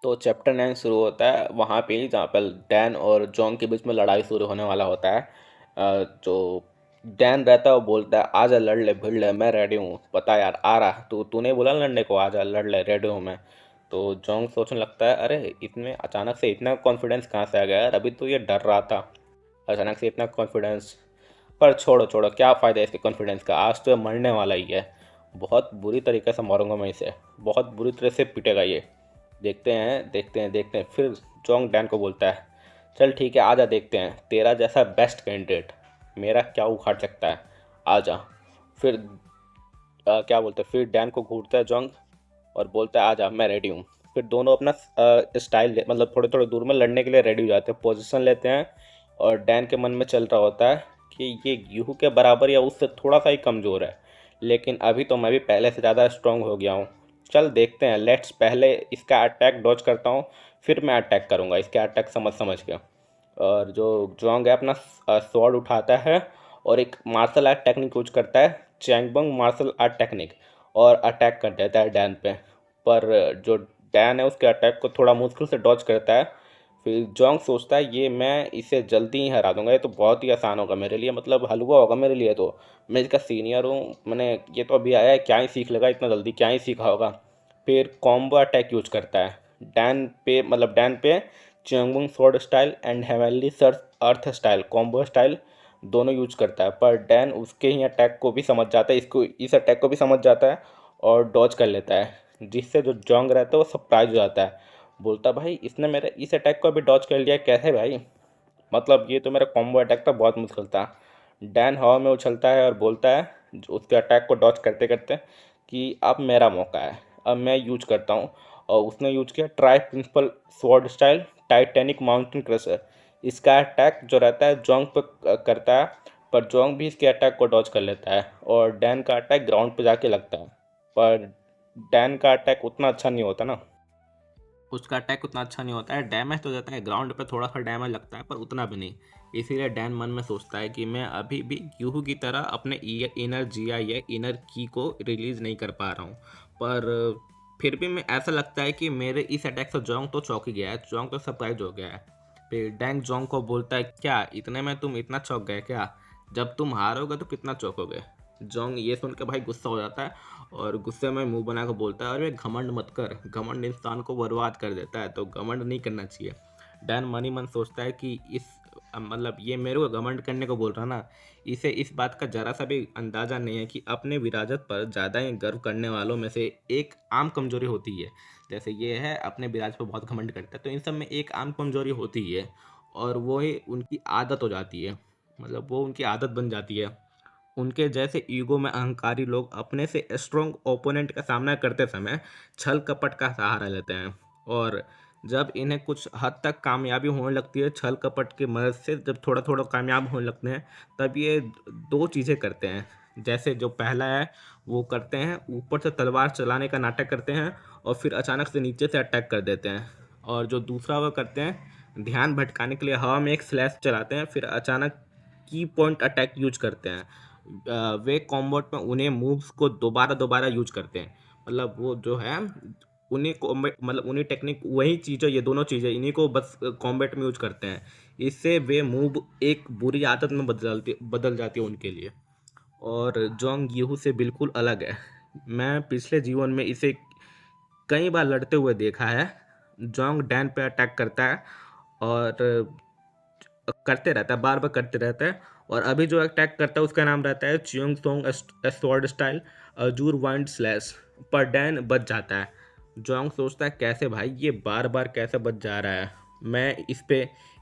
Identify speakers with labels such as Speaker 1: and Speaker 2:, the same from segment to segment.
Speaker 1: तो चैप्टर 9 शुरू होता है वहाँ पे ही जहाँ पर डैन और जॉन के बीच में लड़ाई शुरू होने वाला होता है। जो डैन रहता है वो बोलता है आजा लड़ ले भिड़ ले मैं रेडी हूँ, बता यार आ रहा तूने बोला लड़ने को, आजा लड़ ले रेडी हूँ मैं। तो जॉन सोचने लगता है अरे इतने अचानक से इतना कॉन्फिडेंस कहाँ से आ गया यार, अभी तो ये डर रहा था, अचानक से इतना कॉन्फिडेंस। पर छोड़ो छोड़ो, क्या फ़ायदा है इसके कॉन्फिडेंस का, आज तो ये मरने वाला ही है, बहुत बुरी तरीके से मारूंगा मैं इसे, बहुत बुरी तरह से पिटेगा ये। देखते हैं फिर जोंग डैन को बोलता है चल ठीक है आजा देखते हैं तेरा जैसा बेस्ट कैंडिडेट मेरा क्या उखाड़ सकता है, आजा। फिर क्या बोलते हैं, फिर डैन को घूरता है जोंग और बोलता है आजा मैं रेडी हूँ। फिर दोनों अपना स्टाइल मतलब थोड़े थोड़े दूर में लड़ने के लिए रेडी हो जाते हैं, पोजीशन लेते हैं। और डैन के मन में चल रहा होता है कि ये गेहूं के बराबर या उससे थोड़ा सा ही कमज़ोर है, लेकिन अभी तो मैं भी पहले से ज़्यादा स्ट्रांग हो गया हूँ। चल देखते हैं, लेट्स पहले इसका अटैक डॉज करता हूँ, फिर मैं अटैक करूँगा इसके अटैक समझ समझ के। और जो जोंग है अपना स्वॉर्ड उठाता है और एक मार्शल आर्ट टेक्निक यूज करता है, चैंगबंग मार्शल आर्ट टेक्निक, और अटैक कर देता है डैन पे। पर जो डैन है उसके अटैक को थोड़ा मुश्किल से डॉज करता है। फिर जोंग सोचता है ये मैं इसे जल्दी ही हरा दूंगा, ये तो बहुत ही आसान होगा मेरे लिए, मतलब हलवा होगा मेरे लिए, तो मैं इसका सीनियर हूँ, मैंने ये तो अभी आया है, क्या ही सीख लेगा इतना जल्दी, क्या ही सीखा होगा। फिर कॉम्बो अटैक यूज करता है डैन पे चेंगबुंग sword style and heavenly search earth style combo style दोनों यूज करता है। पर डैन उसके ही अटैक को भी समझ जाता है, इसको इस अटैक को भी समझ जाता है और डॉज कर लेता है, जिससे जो जोंग रहता है वो सरप्राइज हो जाता है। बोलता भाई इसने मेरे इस अटैक को भी डॉज कर लिया कैसे भाई, मतलब ये तो मेरा कॉम्बो अटैक था, बहुत मुश्किल था। डैन हवा में उछलता है और बोलता है उसके अटैक को डॉज करते करते कि अब मेरा मौका है, अब मैं यूज करता हूँ। और उसने यूज किया tri principle sword style titanic mountain crusher. इसका अटैक जो रहता है जोंग पे करता है, पर जोंग भी इसके अटैक को डॉज कर लेता है और डैन का अटैक ग्राउंड पे जाके लगता है। पर डैन का अटैक उतना अच्छा नहीं होता ना, उसका अटैक उतना अच्छा नहीं होता है, डैमेज तो देता है ग्राउंड पे, थोड़ा सा डैमेज लगता है पर उतना भी नहीं। इसीलिए डैन मन में सोचता है कि मैं अभी भी यूहू की तरह अपने इनर जिया या इनर की को रिलीज नहीं कर पा रहा हूँ। पर फिर भी मैं ऐसा लगता है कि मेरे इस अटैक से जोंग तो चौंक ही गया है, जोंग तो सरप्राइज हो गया है। फिर डैंग जोंग को बोलता है क्या इतने में तुम इतना चौंक गए क्या, जब तुम हारोगे तो कितना चौंकोगे। जोंग ये सुन के भाई गुस्सा हो जाता है और गुस्से में मुंह बना कर बोलता है अरे घमंड मत कर, घमंड इंसान को बर्बाद कर देता है, तो घमंड नहीं करना चाहिए। डैन मन ही मन सोचता है कि इस मतलब ये मेरे को घमंड करने को बोल रहा ना, इसे इस बात का जरा सा भी अंदाज़ा नहीं है कि अपने विरासत पर ज़्यादा ही गर्व करने वालों में से एक आम कमजोरी होती है। जैसे ये है अपने विरासत पर बहुत घमंड करता है, तो इन सब में एक आम कमजोरी होती है और वो ही उनकी आदत हो जाती है, मतलब वो उनकी आदत बन जाती है। उनके जैसे ईगो में अहंकारी लोग अपने से स्ट्रॉन्ग ओपोनेंट का सामना करते समय छल कपट का सहारा लेते हैं, और जब इन्हें कुछ हद तक कामयाबी होने लगती है छल कपट की मदद से, जब थोड़ा थोड़ा कामयाब होने लगते हैं, तब ये दो चीज़ें करते हैं। जैसे जो पहला है वो करते हैं ऊपर से तलवार चलाने का नाटक करते हैं और फिर अचानक से नीचे से अटैक कर देते हैं। और जो दूसरा वो करते हैं ध्यान भटकाने के लिए हवा में एक स्लैश चलाते हैं, फिर अचानक की पॉइंट अटैक यूज करते हैं। वे कॉम्बैट में उन्हें मूव्स को दोबारा दोबारा यूज करते हैं, मतलब वो जो है उन्हीं कॉम्बैट मतलब उन्हीं टेक्निक वही चीज़ें, ये दोनों चीज़ें इन्हीं को बस कॉम्बैट में यूज करते हैं। इससे वे मूव एक बुरी आदत में बदल जाती है उनके लिए। और जोंग यहू से बिल्कुल अलग है, मैं पिछले जीवन में इसे कई बार लड़ते हुए देखा है। जोंग डैन पे अटैक करता है और करते रहता है, बार बार करते रहता है। और अभी जो अटैक करता है उसका नाम रहता है चियोंग सोंग sword style azure wind slash. पर डैन बच जाता है। जोंग सोचता है कैसे भाई ये बार बार कैसे बच जा रहा है, मैं इस पे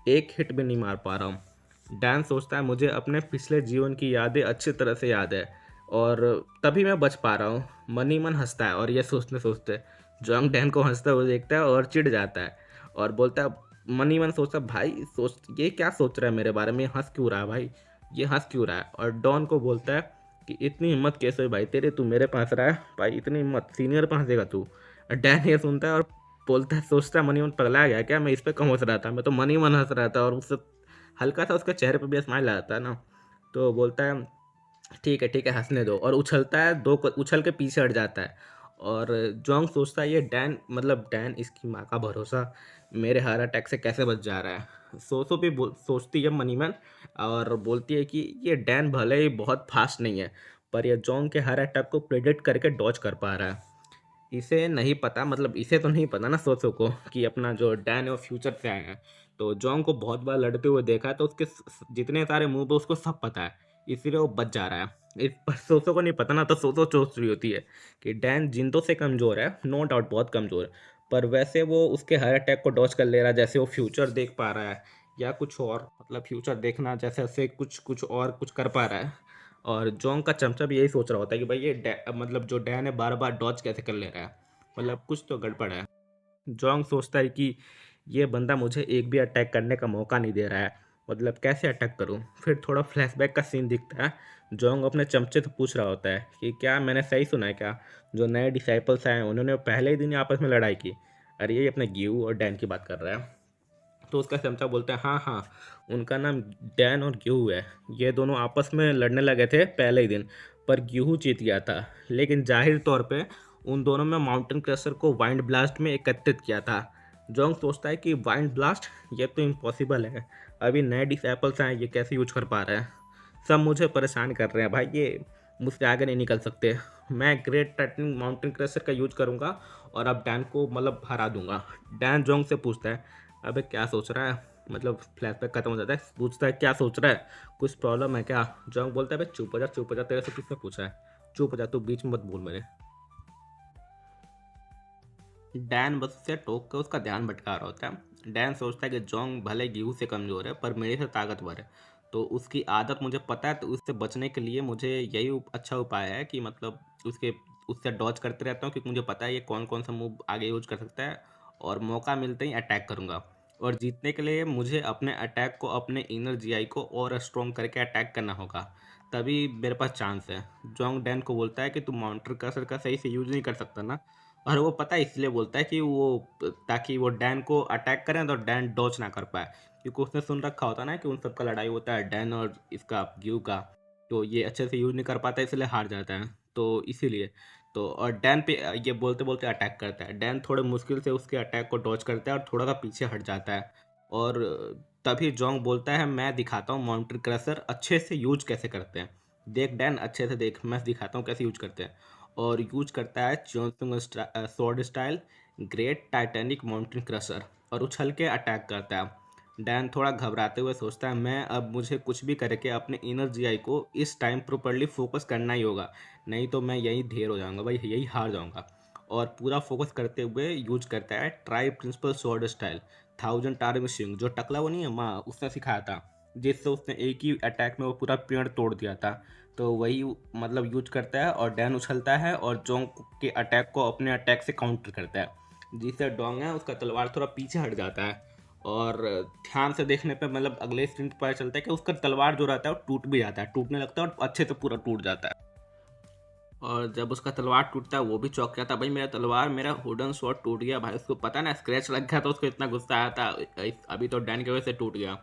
Speaker 1: एक हिट भी नहीं मार पा रहा हूँ। डैन सोचता है मुझे अपने पिछले जीवन की यादें अच्छी तरह से याद है और तभी मैं बच पा रहा हूँ। मन ही मन हंसता है और ये सोचते सोचते जोंग डैन को हंसता हुआ देखता है और चिढ़ जाता है और बोलता है, मन ही मन सोचता भाई सोच ये क्या सोच रहा है मेरे बारे में, हंस क्यों रहा है भाई, ये हंस क्यों रहा है। और डॉन को बोलता है कि इतनी हिम्मत कैसे हुई भाई तेरे, तू मेरे पास रहा है भाई, इतनी हिम्मत सीनियर पास देगा तू। और डैन ये सुनता है और बोलता है, सोचता है मन ही मन पगला गया क्या, मैं इस पर कम हंस रहा था, मैं तो मन ही मन हंस रहा था। और उससे हल्का सा उसके चेहरे पर भी स्माइल आता है ना, तो बोलता है ठीक है हंसने दो, और उछलता है उछल के पीछे हट जाता है और जोंग सोचता है ये डैन मतलब डैन इसकी माँ का भरोसा मेरे हार्ट अटैक से कैसे बच जा रहा है। सोचो भी सोचती है मनी मन और बोलती है कि ये डैन भले ही बहुत फास्ट नहीं है पर ये जोंग के हार्ट अटैक को प्रेडिक्ट करके डॉज कर पा रहा है। इसे नहीं पता मतलब इसे तो नहीं पता ना सोचो को कि अपना जो डैन है वो फ्यूचर से आया है। तो जोंग को बहुत बार लड़ते हुए देखा है तो उसके जितने सारे मूव है उसको सब पता है, इसीलिए वो बच जा रहा है। इस पर सोचो को नहीं पता ना तो सोचो सोच रही होती है कि डैन जिंदों से कमज़ोर है, नो डाउट बहुत कमज़ोर है, पर वैसे वो उसके हार्ट अटैक को डॉज कर ले रहा है जैसे वो फ्यूचर देख पा रहा है या कुछ और मतलब फ्यूचर देखना जैसे ऐसे कुछ कुछ और कुछ कर पा रहा है। और जोंग का चमचा भी यही सोच रहा होता है कि भाई ये मतलब जो डैन है बार बार डॉज कैसे कर ले रहा है, मतलब कुछ तो गड़बड़ है। जोंग सोचता है कि ये बंदा मुझे एक भी अटैक करने का मौका नहीं दे रहा है, मतलब कैसे अटैक करूं। फिर थोड़ा फ्लैशबैक का सीन दिखता है। जोंग अपने चमचे से पूछ रहा होता है कि क्या मैंने सही सुना है क्या, जो नए डिसाइपल्स आए हैं उन्होंने पहले ही दिन आपस में लड़ाई की। अरे ये अपने गिव और डैन की बात कर रहा है। तो उसका चमचा बोलता है हाँ हाँ, उनका नाम डैन और गेहूँ है। ये दोनों आपस में लड़ने लगे थे पहले ही दिन, पर गेहूँ जीत गया था। लेकिन जाहिर तौर पे उन दोनों में माउंटेन क्रशर को वाइंड ब्लास्ट में एकत्रित किया था। जोंग सोचता है कि वाइंड ब्लास्ट ये तो इम्पॉसिबल है, अभी नए डिसेबल्स आए ये कैसे यूज कर पा रहे हैं। सब मुझे परेशान कर रहे हैं भाई, ये मुझसे आगे नहीं निकल सकते। मैं ग्रेट टाइटनिंग माउंटेन क्रशर का यूज करूंगा और अब डैन को मतलब हरा दूंगा। डैन जोंग से पूछता है अबे क्या सोच रहा है, मतलब फ्लैशबैक खत्म हो जाता है, पूछता है क्या सोच रहा है, कुछ प्रॉब्लम है क्या। जोंग बोलता है भाई चुप हो जा, तेरे से किसने पूछा है, चुप हो जा तू बीच में मत बोल मेरे। डैन बस उसे टोक कर उसका ध्यान भटका रहा होता है। डैन सोचता है कि जोंग भले गेहूं से कमज़ोर है पर मेरे से ताकतवर है, तो उसकी आदत मुझे पता है, तो उससे बचने के लिए मुझे यही अच्छा उपाय है कि मतलब उसके उससे डॉज करते रहता हूँ क्योंकि मुझे पता है ये कौन कौन सा मूव आगे यूज कर सकता है और मौका मिलते ही अटैक करूँगा। और जीतने के लिए मुझे अपने अटैक को अपने इनर जीआई को और स्ट्रॉन्ग करके अटैक करना होगा, तभी मेरे पास चांस है। जोंग डैन को बोलता है कि तू माउंटर कसर का सही से यूज नहीं कर सकता ना, और वो पता है इसलिए बोलता है कि वो ताकि वो डैन को अटैक करें तो डैन डॉज ना कर पाए, क्योंकि उसने सुन रखा होता है ना कि उन सबका लड़ाई होता है डैन और इसका ग्यू का, तो ये अच्छे से यूज नहीं कर पाता इसलिए हार जाता है। तो इसीलिए तो और डैन पे ये बोलते बोलते अटैक करता है। डैन थोड़े मुश्किल से उसके अटैक को डॉज करता है और थोड़ा सा पीछे हट जाता है। और तभी जोंग बोलता है मैं दिखाता हूँ माउंटेन क्रशर अच्छे से यूज कैसे करते हैं, देख डैन अच्छे से देख, मैं दिखाता हूँ कैसे यूज करते हैं। और यूज करता है जोंसुंग sword style great titanic mountain crusher और उछल के अटैक करता है। डैन थोड़ा घबराते हुए सोचता है मैं अब मुझे कुछ भी करके अपने इनर जीआई को इस टाइम प्रॉपर्ली फोकस करना ही होगा, नहीं तो मैं यही ढेर हो जाऊंगा भाई, यही हार जाऊंगा। और पूरा फोकस करते हुए यूज करता है tri principle sword style thousand tar swing, जो टकला वो नहीं है माँ उसने सिखाया था, जिससे उसने एक ही अटैक में वो पूरा पेड़ तोड़ दिया था। तो वही मतलब यूज करता है और डैन उछलता है और जोंग के अटैक को अपने अटैक से काउंटर करता है, जिससे डोंग है उसका तलवार थोड़ा पीछे हट जाता है। और ध्यान से देखने पे मतलब अगले स्क्रीन पर पता चलता है कि उसका तलवार जो रहता है वो टूट भी जाता है, टूटने लगता है और अच्छे से पूरा टूट जाता है। और जब उसका तलवार टूटता है वो भी चौंक जाता है, भाई मेरा तलवार मेरा वुडन स्वॉर्ड टूट गया भाई, उसको पता ना स्क्रैच लग गया तो उसको इतना गुस्सा आया था, अभी तो डैन की वजह से टूट गया।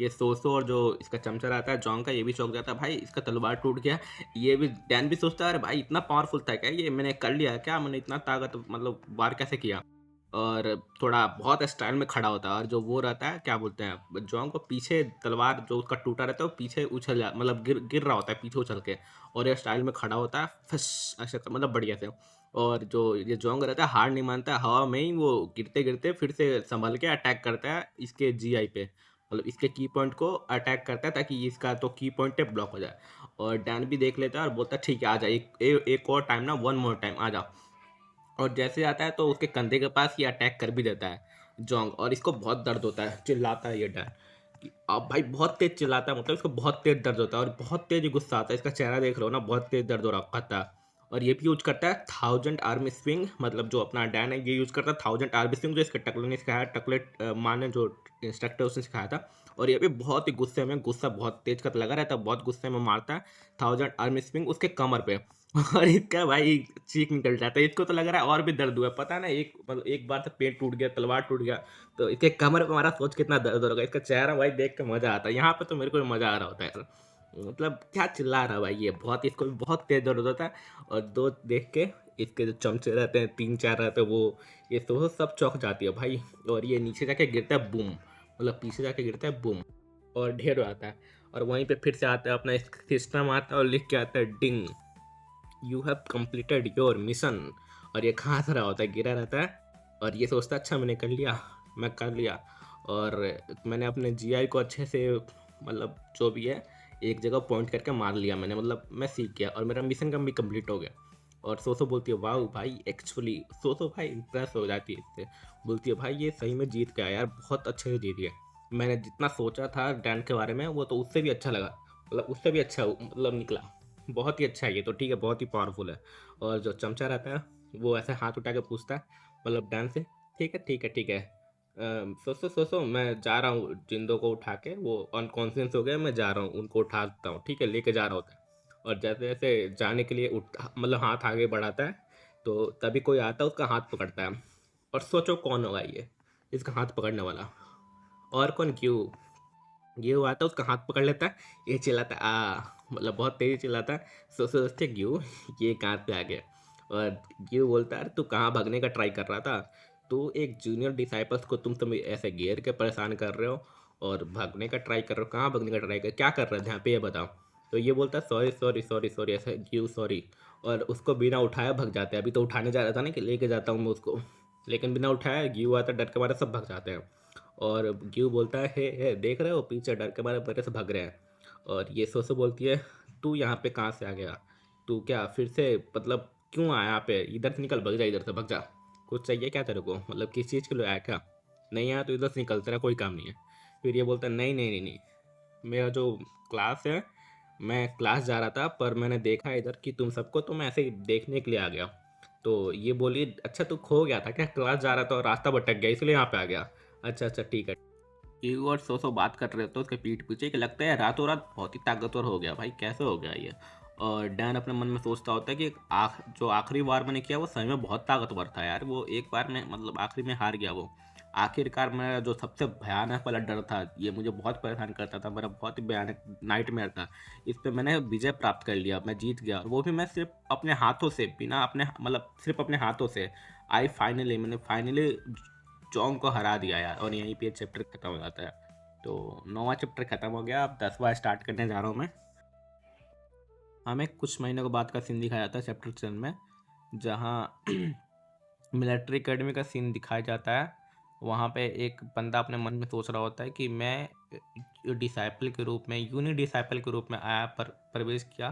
Speaker 1: ये सोचो और जो इसका चमचा रहता है जॉन का ये भी चौंक जाता है, भाई इसका तलवार टूट गया। ये भी डैन भी सोचता है अरे भाई इतना पावरफुल था क्या ये, मैंने कर लिया क्या, मैंने इतना ताकत मतलब वार कैसे किया। और थोड़ा बहुत स्टाइल में खड़ा होता है और जो वो रहता है क्या बोलते हैं जॉन को पीछे तलवार जो उसका टूटा रहता है वो पीछे उछल जा मतलब गिर गिर रहा होता है पीछे उछल के, और ये स्टाइल में खड़ा होता है फस ऐसे मतलब बढ़िया से। और जो ये जोंग रहता है हार नहीं मानता है, हवा में ही वो गिरते गिरते फिर से संभल के अटैक करता है इसके जीआई पे, मतलब इसके की पॉइंट को अटैक करता है ताकि इसका तो की पॉइंट पे ब्लॉक हो जाए। और डैन भी देख लेता है और बोलता है ठीक है आ जा, एक और टाइम ना, वन मोर टाइम आ जा। और जैसे आता है तो उसके कंधे के पास ये अटैक कर भी देता है जोंग, और इसको बहुत दर्द होता है, चिल्लाता है ये डैन कि अब भाई बहुत तेज चिल्लाता है, मतलब इसको बहुत तेज दर्द होता है और बहुत तेज गुस्सा आता है, इसका चेहरा देख रहे हो ना बहुत तेज दर्द हो रखा है। और ये भी यूज करता है थाउजेंड आर्मी स्विंग, मतलब जो अपना डैन है ये यूज करता है थाउजेंड आर्मी स्विंग, जो इसके टकले ने सिखाया, टकले माँ ने जो इंस्ट्रक्टर उसने सिखाया था। और ये भी बहुत ही गुस्से में, गुस्सा बहुत तेज का लगा रहता है, बहुत गुस्से में मारता है थाउजेंड आर्मी स्विंग उसके कमर पे। और इसका भाई चीख निकल जाता है, इसको तो लग रहा है और भी दर्द हुआ है, पता ना एक मतलब एक बार तो पेट टूट गया, तलवार टूट गया, तो इसके कमर पे हमारा सोच कितना दर्द होगा, इसका चेहरा भाई देख के मजा आता है, यहाँ पे तो मेरे को भी मजा आ रहा होता है यार, मतलब क्या चिल्ला रहा है भाई ये, बहुत इसको भी बहुत तेज दर्द होता है। और दो देख के इसके जो चमचे रहते हैं 3-4 रहते हैं वो, ये तो सब चौंक जाती है भाई। और ये नीचे जाके गिरता है बूम, मतलब पीछे जाके गिरता है बूम, और ढेर हो आता है। और वहीं पे फिर से आता है अपना सिस्टम आता है और लिख के आता है ding, you have completed your mission. और ये कहाँ से रहा होता है, गिरा रहता है। और ये सोचता है अच्छा मैंने कर लिया, मैं कर लिया, और मैंने अपने जीआई को अच्छे से, मतलब जो भी है एक जगह पॉइंट करके मार लिया मैंने, मतलब मैं सीख गया और मेरा मिशन का भी कंप्लीट हो गया। और सोसो बोलती है वाह भाई, एक्चुअली सोसो भाई इम्प्रेस हो जाती है इससे, बोलती है भाई ये सही में जीत गया यार, बहुत अच्छे से जीत गया। मैंने जितना सोचा था डैन के बारे में वो तो उससे भी अच्छा लगा, मतलब उससे भी अच्छा मतलब निकला, बहुत ही अच्छा है ये तो, ठीक है बहुत ही पावरफुल है। और जो चमचा रहता है वो ऐसे हाथ उठा के पूछता है, मतलब डैन से, ठीक है ठीक है ठीक है, सोचो सोचो मैं जा रहा हूँ जिंदों को उठा के, वो अनकॉन्शियस हो गए, मैं जा रहा हूँ उनको उठा देता हूँ, ठीक है लेके जा रहा होता है। और जैसे जैसे जाने के लिए उठ मतलब हाथ आगे बढ़ाता है, तो तभी कोई आता है उसका हाथ पकड़ता है। और सोचो कौन होगा ये इसका हाथ पकड़ने वाला, और कौन, क्यों। ये हुआ था उसका हाथ पकड़ लेता है, ये चिल्लाता है मतलब बहुत तेज चिल्लाता है। सोचते क्यों ये कहाँ पे आ गया। और ये बोलता है तू कहाँ भागने का ट्राई कर रहा था, तो एक जूनियर डिसाइपल्स को तुम ऐसे घेर के परेशान कर रहे हो और भागने का ट्राई कर रहे हो, कहाँ भागने का ट्राई कर, क्या कर रहे थे यहाँ पे ये बताओ। तो ये बोलता है सॉरी सॉरी सॉरी सॉरी, ऐसे क्यों सॉरी। और उसको बिना उठाया भाग जाते हैं, अभी तो उठाने जा रहा था ना कि लेके जाता हूँ मैं उसको, लेकिन बिना उठाया गिव आता डर के मारे सब भाग जाते हैं। और गिव बोलता है हे देख रहे हो पीछे डर के मारे मेरे से भाग रहे हैं। और ये सोसो बोलती है तू यहाँ पे कहाँ से आ गया, तू क्या फिर से मतलब क्यों आया यहाँ पे, इधर से निकल, भग जा इधर से भग जा, कुछ चाहिए क्या तेरे को, मतलब किस चीज़ के लिए आया क्या, नहीं आया तो इधर से निकल, तेरा कोई काम नहीं है। फिर ये बोलता है नहीं नहीं नहीं नहीं, मेरा जो क्लास है, मैं क्लास जा रहा था पर मैंने देखा इधर कि तुम सबको, तो मैं ऐसे ही देखने के लिए आ गया। तो ये बोली अच्छा तू खो गया था क्या, क्लास जा रहा था और रास्ता भटक गया इसलिए यहाँ पे आ गया, अच्छा अच्छा ठीक है। यू और सो बात कर रहे हो उसके पीठ पीछे कि लगता है रातों रात बहुत ही ताकतवर हो गया भाई, कैसे हो गया ये। और डैन अपने मन में सोचता होता है कि जो आखिरी वार मैंने किया वो सही में बहुत ताकतवर था यार, वो एक बार में मतलब आखिरी में हार गया वो। आखिरकार मेरा जो सबसे भयानक वाला डर था, ये मुझे बहुत परेशान करता था, मेरा बहुत ही भयानक नाइटमेयर था, इस पे मैंने विजय प्राप्त कर लिया, मैं जीत गया, और वो भी मैं सिर्फ अपने हाथों से, बिना अपने मतलब सिर्फ अपने हाथों से। मैंने फाइनली जोंग को हरा दिया यार, और यहीं पे चैप्टर खत्म हो जाता है। तो 9वां चैप्टर खत्म हो गया, अब 10वां स्टार्ट करने जा रहा हूँ मैं। हमें कुछ महीनों के बाद का सीन दिखाया जाता है चैप्टर 10 में, जहाँ मिलिट्री एकेडमी का सीन दिखाया जाता है। वहाँ पे एक बंदा अपने मन में सोच रहा होता है कि मैं डिसाइपल के रूप में, यूनिक डिसाइपल के रूप में आया पर प्रवेश किया,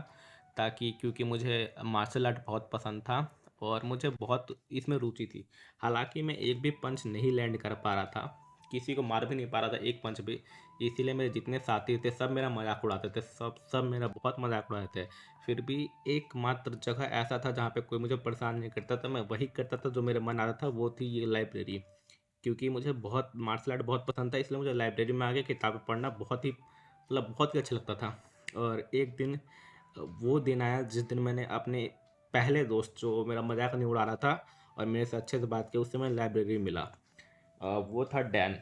Speaker 1: ताकि क्योंकि मुझे मार्शल आर्ट बहुत पसंद था और मुझे बहुत इसमें रुचि थी। हालांकि मैं एक भी पंच नहीं लैंड कर पा रहा था, किसी को मार भी नहीं पा रहा था एक पंच भी, इसीलिए मेरे जितने साथी थे सब मेरा मजाक उड़ाते थे, सब सब मेरा बहुत मजाक उड़ाते थे। फिर भी एकमात्र जगह ऐसा था जहाँ पे कोई मुझे परेशान नहीं करता था, मैं वही करता था जो मेरे मन आता था, वो थी ये लाइब्रेरी। क्योंकि मुझे बहुत मार्शल आर्ट बहुत पसंद था, इसलिए मुझे लाइब्रेरी में आके किताबें पढ़ना बहुत ही मतलब बहुत ही अच्छा लगता था। और एक दिन वो दिन आया जिस दिन मैंने अपने पहले दोस्त जो मेरा मजाक नहीं उड़ा रहा था और मेरे से अच्छे से बात की, उससे मैं लाइब्रेरी मिला। वो था डैन।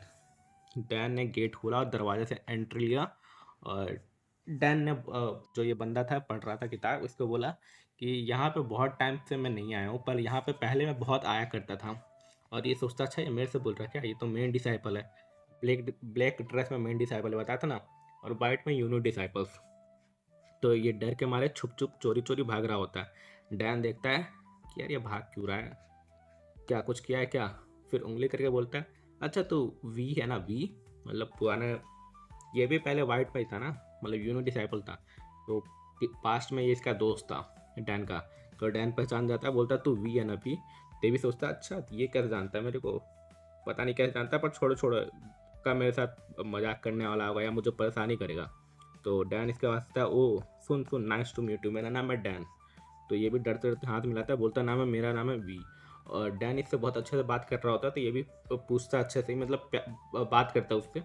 Speaker 1: डैन ने गेट खोला और दरवाजे से एंट्री लिया। और डैन ने जो ये बंदा था पढ़ रहा था किताब, उसको बोला कि यहाँ पे बहुत टाइम से मैं नहीं आया हूँ, पर यहाँ पे पहले मैं बहुत आया करता था। और ये सोचता अच्छा ये मेरे से बोल रहा है क्या, ये तो मेन डिसाइपल है, ब्लैक ब्लैक ड्रेस में मेन डिसाइपल बताया था ना, और वाइट में यूनिट डिसाइपल्स। तो ये डर के मारे छुप छुप चोरी चोरी भाग रहा होता है। डैन देखता है कि यार ये भाग क्यों रहा है, क्या कुछ किया है क्या। फिर उंगली करके बोलता है अच्छा तू वी है ना, वी मतलब पुराना, ये भी पहले वाइट में ही था ना, मतलब यूनो डिसाइपल था, तो पास्ट में ये इसका दोस्त था डैन का। तो डैन पहचान जाता है, बोलता है तू वी है ना वी। ते भी सोचता है अच्छा ये कैसे जानता है मेरे को, पता नहीं कैसे जानता है, पर छोड़ो छोड़ो, का मेरे साथ मजाक करने वाला होगा या मुझे परेशानी करेगा। तो डैन इसके वास्ते ओ सुन सुन नाइस टू मीट यू, मेरा नाम है डैन। तो ये भी डरते डरते हाथ मिलाता है, बोलता नाम है मेरा नाम है वी। और डैन इससे बहुत अच्छे से बात कर रहा होता है, तो ये भी पूछता अच्छे से ही, मतलब बात करता है उससे।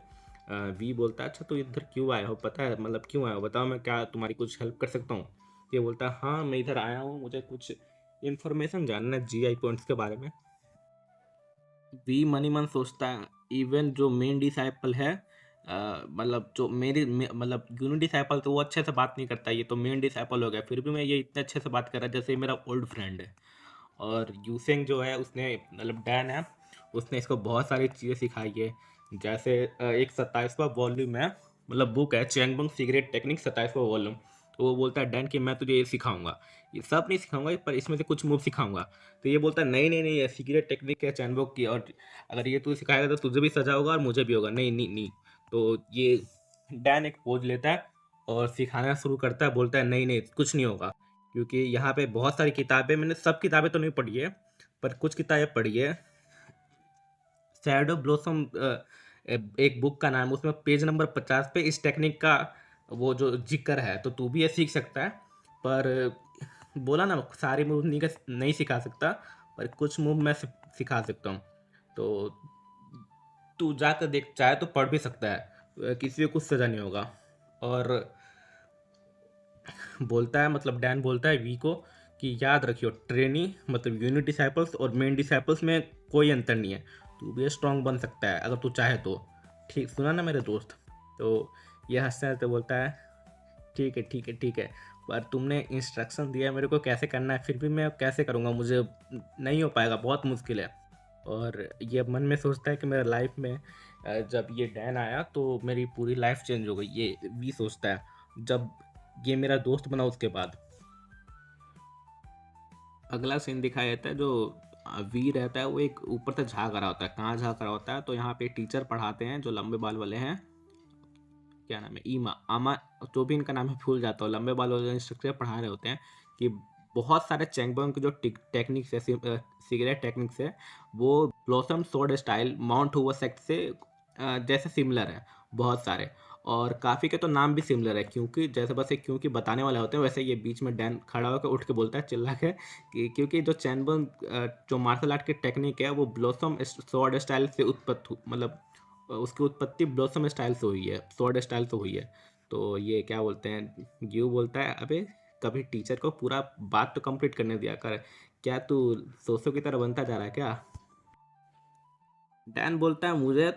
Speaker 1: वी बोलता है अच्छा तो इधर क्यों आया हो, पता है मतलब क्यों आया हो, बताओ मैं क्या तुम्हारी कुछ हेल्प कर सकता हूँ। ये बोलता है हाँ मैं इधर आया हूँ, मुझे कुछ इन्फॉर्मेशन जानना है जीआई पॉइंट्स के बारे में। वी मनी मन सोचता है इवन जो मेन डिसाइपल है, मतलब जो मतलब यूनिट डिसाइपल, तो वो अच्छे से बात नहीं करता, ये तो मेन डिसाइपल हो गया, फिर भी मैं ये इतने अच्छे से बात कर रहा है जैसे ये मेरा ओल्ड फ्रेंड है। और यूसेंग जो है उसने मतलब डैन है, उसने इसको बहुत सारी चीज़ें सिखाई है। जैसे एक 27वां वॉल्यूम है, मतलब बुक है चैंगबंग सीक्रेट टेक्निक 27वां वॉल्यूम। तो वो बोलता है डैन कि मैं तुझे ये सिखाऊंगा, ये सब नहीं सिखाऊंगा पर इसमें से कुछ मूव सिखाऊंगा। तो ये बोलता है नहीं नहीं नहीं, ये सीक्रेट टेक्निक है चैनबुक की, और अगर ये तू सिखाएगा तो तुझे भी सजा होगा और मुझे भी होगा। नहीं नहीं नहीं। तो ये डैन एक पोज लेता है और सिखाना शुरू करता है, बोलता है नहीं नहीं कुछ नहीं होगा, क्योंकि यहाँ पे बहुत सारी किताबें, मैंने सब किताबें तो नहीं पढ़ी है पर कुछ किताबें पढ़ी है। शैडो ब्लॉसम एक बुक का नाम, उसमें पेज नंबर 50 पे इस टेक्निक का वो जो जिक्र है, तो तू भी ये सीख सकता है। पर बोला ना सारे मूव नहीं सिखा सकता, पर कुछ मूव मैं सिखा सकता हूँ। तो तू जाकर देख, चाहे तो पढ़ भी सकता है, किसी को कुछ सजा नहीं होगा। और बोलता है, मतलब डैन बोलता है वी को कि याद रखियो ट्रेनी मतलब यूनिट डिसाइपल्स और मेन डिसाइपल्स में कोई अंतर नहीं है, तू भी स्ट्रांग बन सकता है अगर तू चाहे तो। ठीक सुना ना मेरे दोस्त। तो ये हंसते हंसते बोलता है ठीक है ठीक है ठीक है, पर तुमने इंस्ट्रक्शन दिया है मेरे को कैसे करना है, फिर भी मैं कैसे करूँगा, मुझे नहीं हो पाएगा, बहुत मुश्किल है। और ये मन में सोचता है कि मेरा लाइफ में जब ये डैन आया तो मेरी पूरी लाइफ चेंज हो गई, ये भी सोचता है जब ये मेरा दोस्त बना उसके बाद। अगला सीन दिखाया जाता है, जो वी रहता है वो एक ऊपर से झाँक रहा होता है। कहाँ झाँक रहा होता है, तो यहाँ पे टीचर पढ़ाते हैं जो लंबे बाल वाले हैं, क्या नाम है, ईमा आमा, जो भी इनका नाम है भूल जाता हूँ। लंबे बाल वाले इंस्ट्रक्टर पढ़ा रहे होते हैं कि बहुत सारे चैंगबंग के जो टेक्निक्स है, सिगरेट टेक्निक्स है, वो ब्लॉसम स्वॉर्ड स्टाइल माउंट हुआ सेक्ट से जैसे सिमिलर है बहुत सारे। और काफ़ी के तो नाम भी सिमिलर है, क्योंकि जैसे बस एक क्योंकि बताने वाले होते हैं, वैसे ये बीच में डैन खड़ा होकर उठ के बोलता है चिल्ला के कि क्योंकि जो चैनबंग जो मार्शल आर्ट की टेक्निक है वो ब्लॉसम स्वॉर्ड स्टाइल से उत्पत्ति, मतलब उसकी उत्पत्ति ब्लॉसम स्टाइल से हुई है, स्वॉर्ड स्टाइल से हुई है। तो ये क्या बोलते हैं, गिव बोलता है अबे कभी टीचर को पूरा बात तो कंप्लीट करने दिया कर, क्या तू सोसो की तरह बनता जा रहा है क्या। डैन बोलता है मुझे,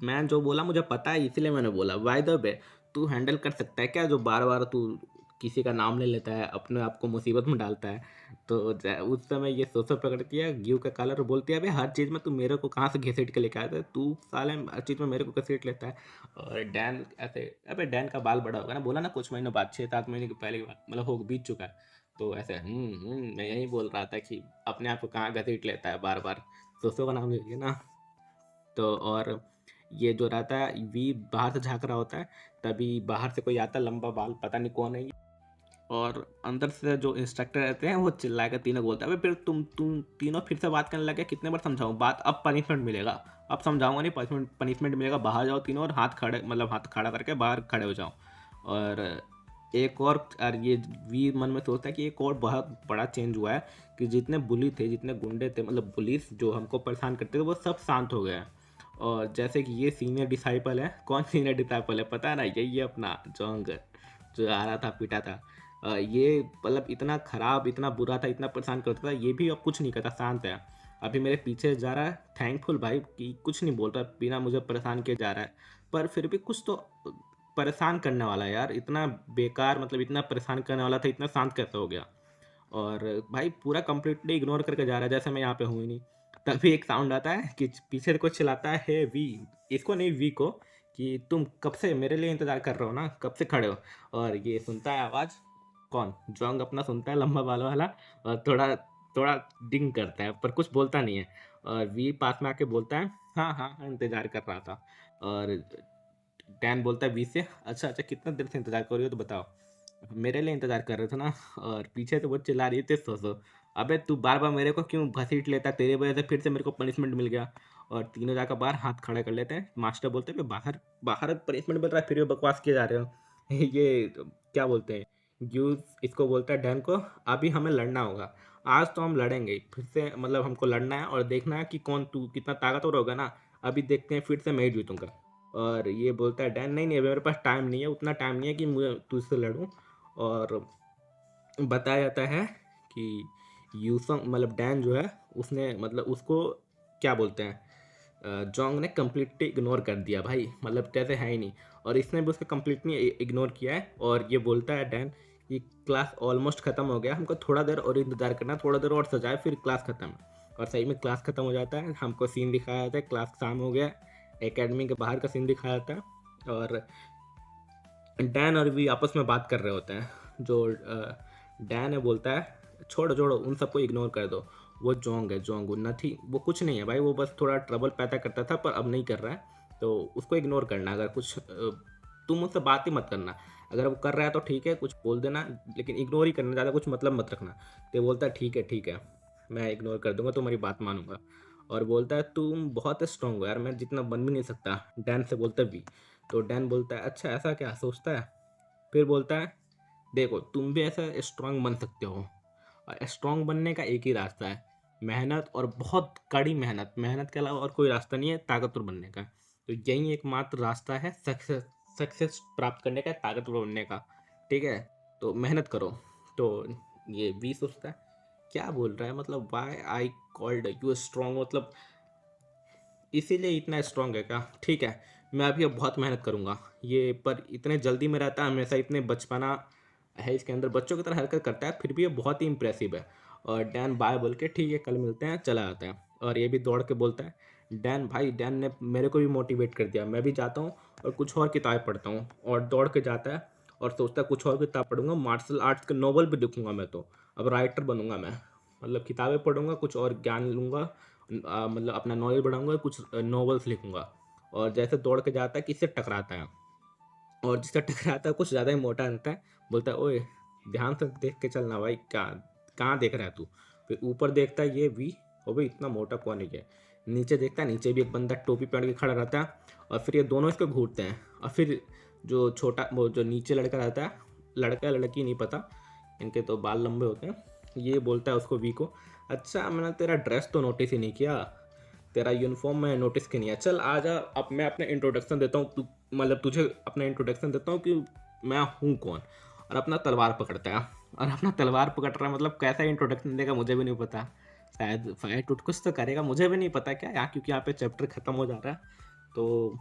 Speaker 1: मैं जो बोला मुझे पता है इसीलिए मैंने बोला। बाय द वे तू हैंडल कर सकता है क्या, जो बार बार तू किसी का नाम ले लेता है, अपने आप को मुसीबत में डालता है। तो उस समय ये सोचो पकड़ती है गिव का कॉलर, बोलती है अबे हर चीज़ में तू मेरे को कहाँ से घसीट के लेके आता है, तू साले हर चीज़ में मेरे को घसीट लेता है। और डैन ऐसे, अबे डैन का बाल बड़ा होगा ना, बोला ना कुछ महीनों बाद, 6-7 महीने के पहले की बात, मतलब हो बीत चुका है। तो ऐसे मैं यही बोल रहा था कि अपने आप को कहाँ घसीट लेता है बार बार, सोचो का नाम ले लिया ना। तो और ये जो रहता है वी बाहर से झाँक रहा होता है, तभी बाहर से कोई आता है लंबा बाल, पता नहीं कौन है ये। और अंदर से जो इंस्ट्रक्टर रहते हैं वो चिल्ला के तीनों बोलते हैं अबे फिर तुम तीनों फिर से बात करने लगे, कितने बार समझाऊं बात, अब पनिशमेंट मिलेगा, अब समझाऊंगा नहीं, पनिशमेंट पनिशमेंट मिलेगा, बाहर जाओ तीनों और हाथ खड़े, मतलब हाथ खड़ा करके बाहर खड़े हो जाओ। और एक और ये वी मन में सोचता है कि एक और बहुत बड़ा चेंज हुआ है कि जितने बुली थे, जितने गुंडे थे, मतलब पुलिस जो हमको परेशान करते थे, वो सब शांत हो गए हैं। और जैसे कि ये सीनियर डिसाइपल है, कौन सीनियर डिसाइपल है पता है ना, ये अपना जोंग जो आ रहा था पीटा था। ये मतलब इतना ख़राब, इतना बुरा था, इतना परेशान करता था, ये भी अब कुछ नहीं करता, शांत है। अभी मेरे पीछे जा रहा है, थैंकफुल भाई कि कुछ नहीं बोल रहा, बिना मुझे परेशान किए जा रहा है। पर फिर भी कुछ तो परेशान करने वाला है यार, इतना बेकार, मतलब इतना परेशान करने वाला था, इतना शांत कैसे हो गया। और भाई पूरा कंप्लीटली इग्नोर करके जा रहा है जैसे मैं यहाँ पे हूँ ही नहीं। तभी एक साउंड आता है कि पीछे से कुछ चिल्लाता है हे वी, इसको नहीं वी को, कि तुम कब से मेरे लिए इंतज़ार कर रहे हो ना, कब से खड़े हो। और ये सुनता है आवाज़, कौन, जोंग अपना सुनता है लंबा बाल वाला, और थोड़ा थोड़ा डिंग करता है पर कुछ बोलता नहीं है। और वी पास में आके बोलता है हाँ हाँ हाँ इंतज़ार कर रहा था। और डैन बोलता है वी से अच्छा अच्छा कितना देर से इंतज़ार कर रही हो तो बताओ, मेरे लिए इंतज़ार कर रहे थे ना। और पीछे से वो चिल्ला रही थी सो अबे तू बार बार मेरे को क्यों घसीट लेता, तेरे वजह से फिर से मेरे को पनिशमेंट मिल गया। और तीनों जाकर बाहर हाथ खड़े कर लेते हैं। मास्टर बोलते हैं बाहर बाहर पनिशमेंट मिल रहा है, फिर भी बकवास किए जा रहे हो। ये क्या बोलते हैं, यूज इसको बोलता है डैन को, अभी हमें लड़ना होगा, आज तो हम लड़ेंगे फिर से, मतलब हमको लड़ना है और देखना है कि कौन तू कितना ताकतवर होगा ना, अभी देखते हैं फिर से मैं ही जीतूंगा। और ये बोलता है डैन नहीं नहीं अभी मेरे पास टाइम नहीं है, उतना टाइम नहीं है कि मुझे तुझसे लड़ूं। और बताया जाता है कि यूसंग मतलब डैन जो है, उसने मतलब उसको क्या बोलते हैं, जोंग ने कम्प्लीटली इग्नोर कर दिया भाई, मतलब जैसे है ही नहीं। और इसने भी उसको कम्प्लीटली इग्नोर किया है। और ये बोलता है डैन कि क्लास ऑलमोस्ट ख़त्म हो गया, हमको थोड़ा देर और इंतज़ार करना, थोड़ा देर और सजाए फिर क्लास ख़त्म। और सही में क्लास ख़त्म हो जाता है, हमको सीन दिखाया जाता है क्लास शाम हो गया, एकेडमी के बाहर का सीन दिखाया जाता है और डैन और वी आपस में बात कर रहे होते हैं। जो डैन है बोलता है छोड़ो छोड़ो उन सबको इग्नोर कर दो, वो जोंग है, जोंग वो नथी, वो कुछ नहीं है भाई, वो बस थोड़ा ट्रबल पैदा करता था पर अब नहीं कर रहा है, तो उसको इग्नोर करना। अगर कुछ तुम उससे बात ही मत करना, अगर वो कर रहा है तो ठीक है कुछ बोल देना, लेकिन इग्नोर ही करना, ज़्यादा कुछ मतलब मत रखना। तो बोलता है ठीक है मैं इग्नोर कर दूंगा, तुम्हारी बात मानूंगा। और बोलता है तुम बहुत स्ट्रांग हो यार, मैं जितना बन भी नहीं सकता, डैन से बोलता है भी। तो डैन बोलता है अच्छा ऐसा क्या सोचता है। फिर बोलता है देखो तुम भी ऐसा स्ट्रांग बन सकते हो, और स्ट्रांग बनने का एक ही रास्ता है, मेहनत और बहुत कड़ी मेहनत, मेहनत के अलावा और कोई रास्ता नहीं है ताकतवर बनने का। तो यही एकमात्र रास्ता है सक्सेस प्राप्त करने का, ताकतवर बनने का। ठीक है, तो मेहनत करो। तो ये भी सोचता है क्या बोल रहा है, मतलब why I called you strong, मतलब इसीलिए इतना स्ट्रांग है क्या। ठीक है मैं अभी अब बहुत मेहनत करूँगा, ये पर इतने जल्दी में रहता है हमेशा, इतने बचपना है इसके अंदर, बच्चों की तरह हरकत करता है, फिर भी ये बहुत ही इंप्रेसिव है। और डैन बाय बोल के ठीक है कल मिलते हैं चला जाता है। और ये भी दौड़ के बोलता है डैन भाई, डैन ने मेरे को भी मोटिवेट कर दिया, मैं भी जाता हूँ और कुछ और किताबें पढ़ता हूँ। और दौड़ के जाता है और सोचता है कुछ और किताब पढ़ूंगा, मार्शल आर्ट्स के नोवेल भी लिखूंगा मैं, तो अब राइटर बनूंगा मैं, मतलब किताबें पढ़ूंगा कुछ और ज्ञान लूँगा, मतलब अपना नॉलेज बढ़ाऊंगा, कुछ नॉवेल्स लिखूंगा। और जैसे दौड़ के जाता है किससे टकराता है, और जिससे टकराता है कुछ ज़्यादा ही मोटा रहता है, बोलता है ओए ध्यान से देख के चलना भाई, क्या कहाँ देख रहा है तू। फिर ऊपर देखता है ये वी, ओ भाई इतना मोटा कौन है ये। नीचे देखता है, नीचे भी एक बंदा टोपी पहन के खड़ा रहता है, और फिर ये दोनों इसको घूरते हैं। और फिर जो छोटा वो जो नीचे लड़का रहता है, लड़का लड़की नहीं पता, इनके तो बाल लंबे होते हैं, ये बोलता है उसको वी को अच्छा मैंने तेरा ड्रेस तो नोटिस ही नहीं किया, तेरा यूनिफॉर्म मैं नोटिस की नहीं है, चल आ जा अब मैं अपने इंट्रोडक्शन देता हूँ, तू मतलब तुझे अपना इंट्रोडक्शन देता हूँ कि मैं हूँ कौन। और अपना तलवार पकड़ता है, और अपना तलवार पकड़ रहा है, मतलब कैसा इंट्रोडक्शन देगा मुझे भी नहीं पता, शायद फाइट उठ कुछ तो करेगा, मुझे भी नहीं पता क्या यहाँ, क्योंकि यहाँ पे चैप्टर ख़त्म हो जा रहा है। तो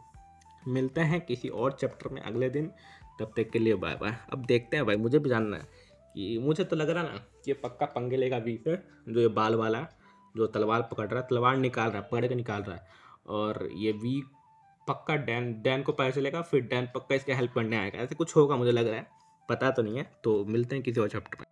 Speaker 1: मिलते हैं किसी और चैप्टर में अगले दिन, तब तक के लिए बाय बाय। अब देखते हैं भाई, मुझे भी जानना है कि मुझे तो लग रहा ना कि ये पक्का पंगे लेगा वी से, जो ये बाल वाला है, जो तलवार पकड़ रहा है, तलवार निकाल रहा है, पकड़ के निकाल रहा है। और ये वी पक्का डैन डैन को पता चलेगा, फिर डैन पक्का इसके हेल्प करने आएगा, ऐसे कुछ होगा मुझे लग रहा है, पता तो नहीं है। तो मिलते हैं किसी और चैप्टर में।